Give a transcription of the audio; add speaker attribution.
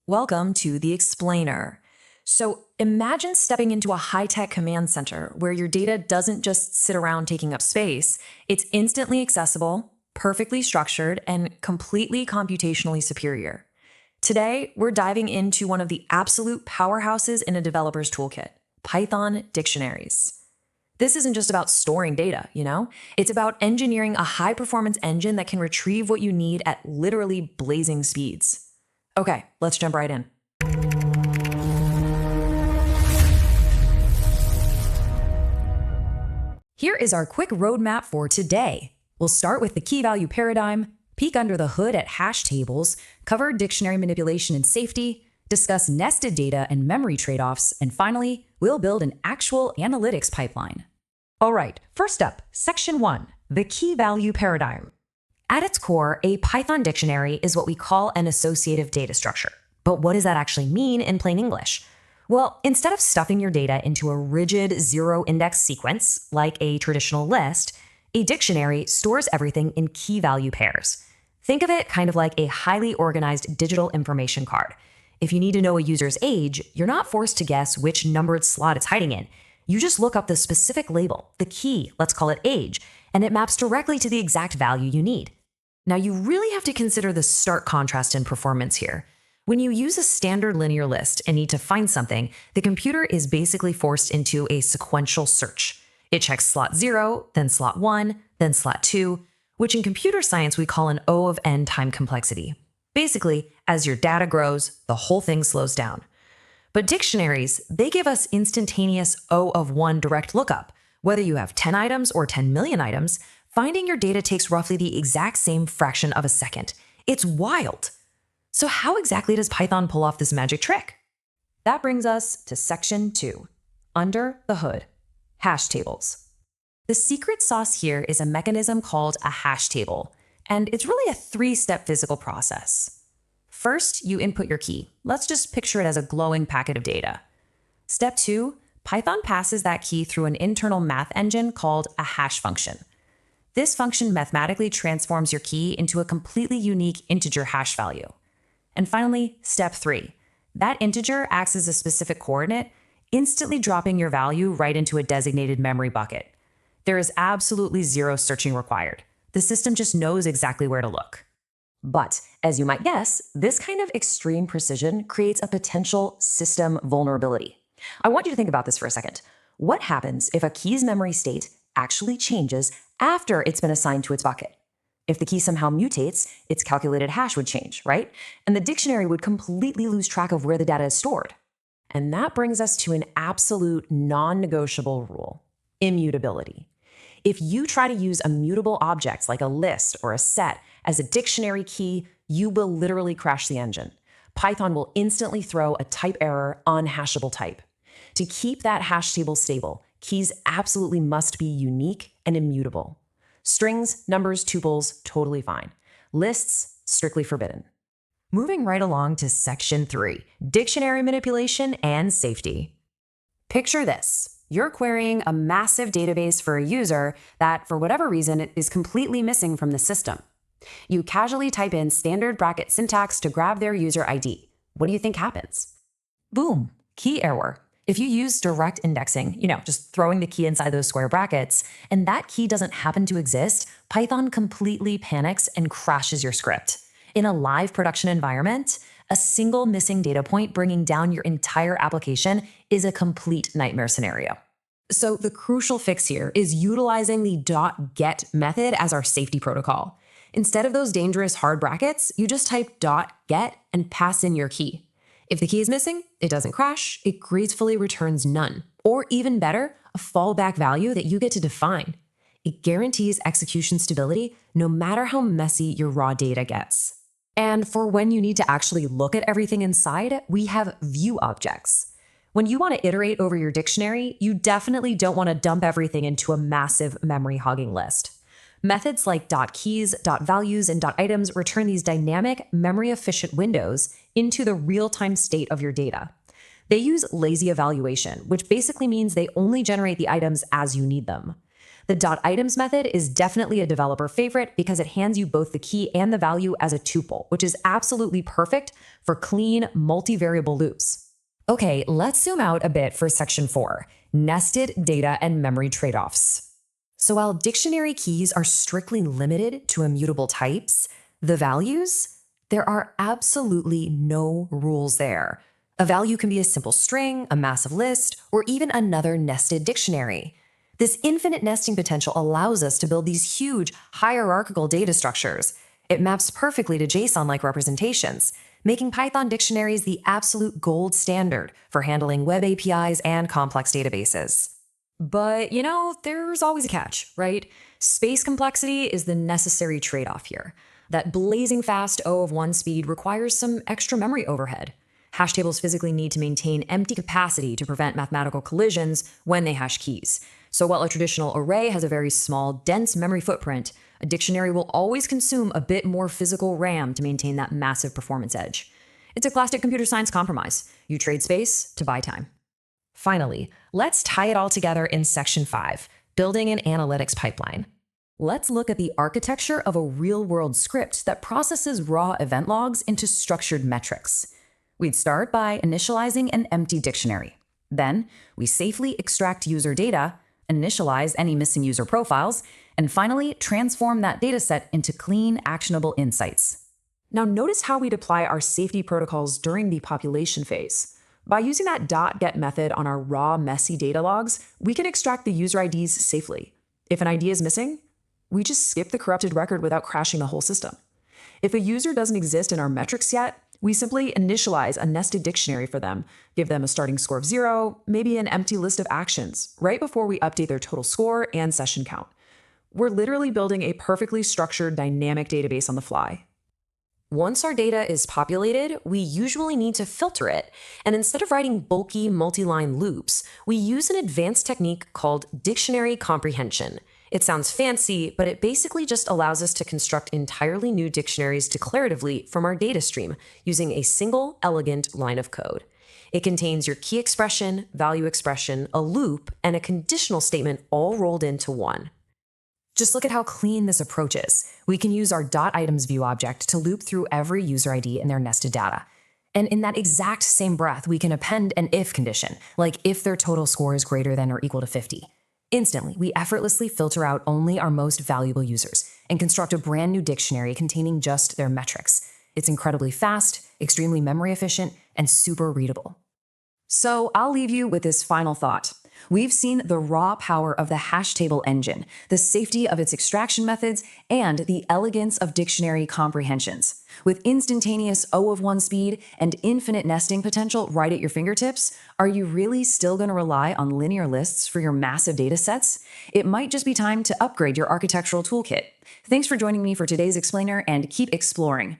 Speaker 1: Welcome to the Explainer. So imagine stepping into a high-tech command center where your data doesn't just sit around taking up space. It's instantly accessible, perfectly structured, and completely computationally superior. Today, we're diving into one of the absolute powerhouses in a developer's toolkit, Python dictionaries. This isn't just about storing data, It's about engineering a high-performance engine that can retrieve what you need at literally blazing speeds. Okay, let's jump right in. Here is our quick roadmap for today. We'll start with the key-value paradigm, peek under the hood at hash tables, cover dictionary manipulation and safety, discuss nested data and memory trade-offs, and finally, we'll build an actual analytics pipeline. All right, first up, Section 1, the key-value paradigm. At its core, a Python dictionary is what we call an associative data structure. But what does that actually mean in plain English? Well, instead of stuffing your data into a rigid zero-index sequence, like a traditional list, a dictionary stores everything in key-value pairs. Think of it kind of like a highly organized digital information card. If you need to know a user's age, you're not forced to guess which numbered slot it's hiding in. You just look up the specific label, the key, let's call it age, and it maps directly to the exact value you need. Now, you really have to consider the stark contrast in performance here. When you use a standard linear list and need to find something, the computer is basically forced into a sequential search. It checks slot 0, then slot 1, then slot 2, which in computer science we call an O of n time complexity. Basically, as your data grows, the whole thing slows down. But dictionaries, they give us instantaneous O of 1 direct lookup. Whether you have 10 items or 10 million items, finding your data takes roughly the exact same fraction of a second. It's wild. So how exactly does Python pull off this magic trick? That brings us to Section 2, under the hood, hash tables. The secret sauce here is a mechanism called a hash table, and it's really a three-step physical process. First, you input your key. Let's just picture it as a glowing packet of data. Step 2, Python passes that key through an internal math engine called a hash function. This function mathematically transforms your key into a completely unique integer hash value. And finally, step 3. That integer acts as a specific coordinate, instantly dropping your value right into a designated memory bucket. There is absolutely zero searching required. The system just knows exactly where to look. But, as you might guess, this kind of extreme precision creates a potential system vulnerability. I want you to think about this for a second. What happens if a key's memory state actually changes after it's been assigned to its bucket? If the key somehow mutates, its calculated hash would change, right? And the dictionary would completely lose track of where the data is stored. And that brings us to an absolute non-negotiable rule: immutability. If you try to use immutable objects like a list or a set as a dictionary key, you will literally crash the engine. Python will instantly throw a type error on hashable type. To keep that hash table stable, keys absolutely must be unique and immutable. Strings, numbers, tuples, totally fine. Lists, strictly forbidden. Moving right along to Section 3, dictionary manipulation and safety. Picture this. You're querying a massive database for a user that, for whatever reason, is completely missing from the system. You casually type in standard bracket syntax to grab their user ID. What do you think happens? Boom, key error. If you use direct indexing, just throwing the key inside those square brackets, and that key doesn't happen to exist, Python completely panics and crashes your script. In a live production environment, a single missing data point bringing down your entire application is a complete nightmare scenario. So the crucial fix here is utilizing the .get method as our safety protocol. Instead of those dangerous hard brackets, you just type .get and pass in your key. If the key is missing, it doesn't crash, it gracefully returns none. Or even better, a fallback value that you get to define. It guarantees execution stability no matter how messy your raw data gets. And for when you need to actually look at everything inside, we have view objects. When you want to iterate over your dictionary, you definitely don't want to dump everything into a massive memory-hogging list. Methods like .keys, .values, and .items return these dynamic, memory-efficient windows into the real-time state of your data. They use lazy evaluation, which basically means they only generate the items as you need them. The .items method is definitely a developer favorite because it hands you both the key and the value as a tuple, which is absolutely perfect for clean multivariable loops. Okay, let's zoom out a bit for section 4, nested data and memory trade-offs. So while dictionary keys are strictly limited to immutable types, the values, there are absolutely no rules there. A value can be a simple string, a massive list, or even another nested dictionary. This infinite nesting potential allows us to build these huge hierarchical data structures. It maps perfectly to JSON-like representations, making Python dictionaries the absolute gold standard for handling web APIs and complex databases. But, there's always a catch, right? Space complexity is the necessary trade-off here. That blazing fast O of 1 speed requires some extra memory overhead. Hash tables physically need to maintain empty capacity to prevent mathematical collisions when they hash keys. So while a traditional array has a very small, dense memory footprint, a dictionary will always consume a bit more physical RAM to maintain that massive performance edge. It's a classic computer science compromise. You trade space to buy time. Finally, let's tie it all together in section 5, building an analytics pipeline. Let's look at the architecture of a real-world script that processes raw event logs into structured metrics. We'd start by initializing an empty dictionary. Then, we safely extract user data, initialize any missing user profiles, and finally transform that dataset into clean, actionable insights. Now notice how we'd apply our safety protocols during the population phase. By using that .get method on our raw, messy data logs, we can extract the user IDs safely. If an ID is missing, we just skip the corrupted record without crashing the whole system. If a user doesn't exist in our metrics yet, we simply initialize a nested dictionary for them, give them a starting score of 0, maybe an empty list of actions, right before we update their total score and session count. We're literally building a perfectly structured dynamic database on the fly. Once our data is populated, we usually need to filter it, and instead of writing bulky multi-line loops, we use an advanced technique called dictionary comprehension. It sounds fancy, but it basically just allows us to construct entirely new dictionaries declaratively from our data stream using a single, elegant line of code. It contains your key expression, value expression, a loop, and a conditional statement all rolled into one. Just look at how clean this approach is. We can use our .items view object to loop through every user ID in their nested data. And in that exact same breath, we can append an if condition, like if their total score is greater than or equal to 50. Instantly, we effortlessly filter out only our most valuable users and construct a brand new dictionary containing just their metrics. It's incredibly fast, extremely memory efficient, and super readable. So I'll leave you with this final thought. We've seen the raw power of the hash table engine, the safety of its extraction methods, and the elegance of dictionary comprehensions. With instantaneous O of 1 speed and infinite nesting potential right at your fingertips, are you really still going to rely on linear lists for your massive data sets? It might just be time to upgrade your architectural toolkit. Thanks for joining me for today's explainer, and keep exploring.